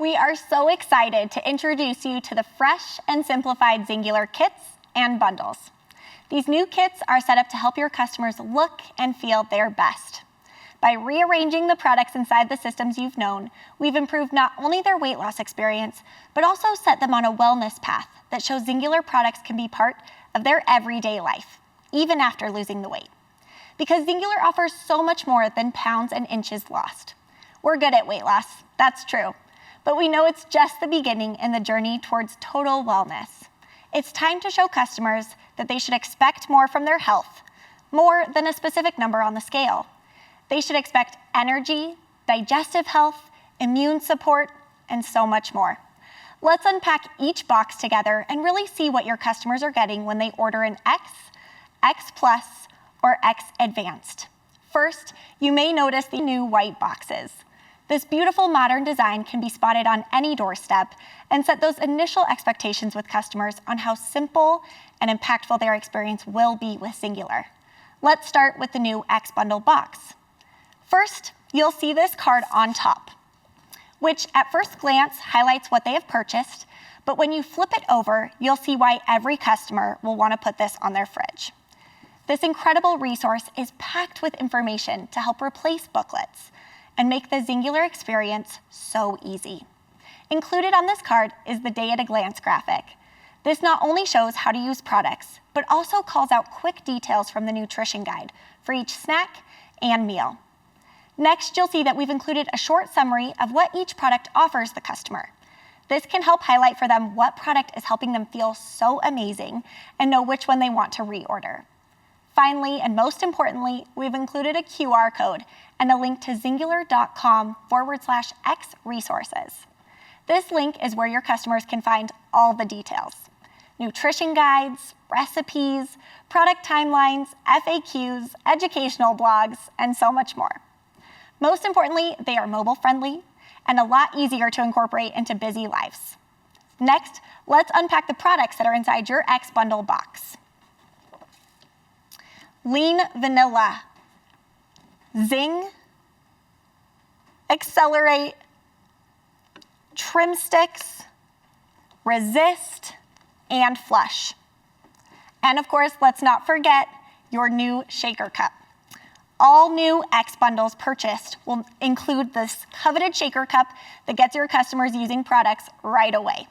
We are so excited to introduce you to the fresh and simplified Xyngular kits and bundles. These new kits are set up to help your customers look and feel their best. By rearranging the products inside the systems you've known, we've improved not only their weight loss experience, but also set them on a wellness path that shows Xyngular products can be part of their everyday life, even after losing the weight. Because Xyngular offers so much more than pounds and inches lost. We're good at weight loss, that's true, but we know it's just the beginning in the journey towards total wellness. It's time to show customers that they should expect more from their health, more than a specific number on the scale. They should expect energy, digestive health, immune support, and so much more. Let's unpack each box together and really see what your customers are getting when they order an X, X Plus, or X Advanced. First, you may notice the new white boxes. This beautiful modern design can be spotted on any doorstep and set those initial expectations with customers on how simple and impactful their experience will be with Xyngular. Let's start with the new X Bundle box. First, you'll see this card on top, which at first glance highlights what they have purchased, but when you flip it over, you'll see why every customer will want to put this on their fridge. This incredible resource is packed with information to help replace booklets and make the Xyngular experience so easy. Included on this card is the day-at-a-glance graphic. This not only shows how to use products, but also calls out quick details from the nutrition guide for each snack and meal. Next, you'll see that we've included a short summary of what each product offers the customer. This can help highlight for them what product is helping them feel so amazing and know which one they want to reorder. Finally, and most importantly, we've included a QR code and a link to xyngular.com/X resources. This link is where your customers can find all the details: nutrition guides, recipes, product timelines, FAQs, educational blogs, and so much more. Most importantly, they are mobile-friendly and a lot easier to incorporate into busy lives. Next, let's unpack the products that are inside your X Bundle box. Lean Vanilla, Zing, Accelerate, Trim Sticks, Resist, and Flush. And of course, let's not forget your new shaker cup. All new X bundles purchased will include this coveted shaker cup that gets your customers using products right away.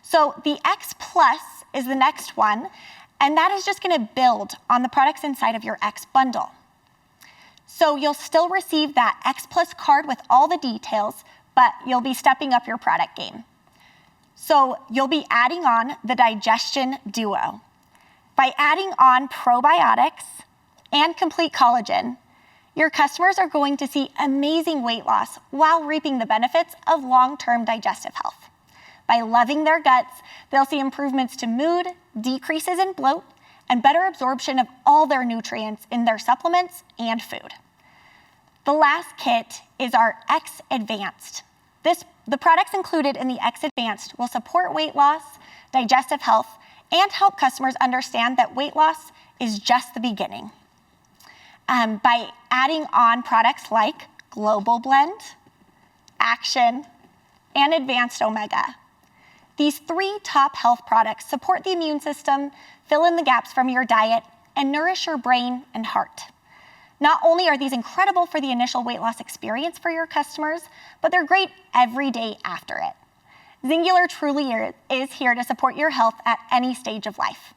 So the X Plus is the next one, and that is just gonna build on the products inside of your X bundle. So you'll still receive that X Plus card with all the details, but you'll be stepping up your product game. So you'll be adding on the Digestion Duo. By adding on probiotics and complete collagen, your customers are going to see amazing weight loss while reaping the benefits of long-term digestive health. By loving their guts, they'll see improvements to mood, decreases in bloat, and better absorption of all their nutrients in their supplements and food. The last kit is our X Advanced. The products included in the X Advanced will support weight loss, digestive health, and help customers understand that weight loss is just the beginning. By adding on products like Global Blend, Action, and Advanced Omega. These 3 top health products support the immune system, fill in the gaps from your diet, and nourish your brain and heart. Not only are these incredible for the initial weight loss experience for your customers, but they're great every day after it. Xyngular truly is here to support your health at any stage of life.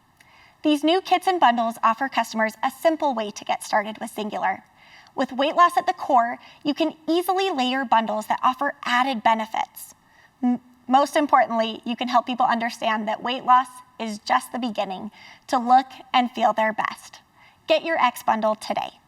These new kits and bundles offer customers a simple way to get started with Xyngular. With weight loss at the core, you can easily layer bundles that offer added benefits. Most importantly, you can help people understand that weight loss is just the beginning to look and feel their best. Get your X Bundle today.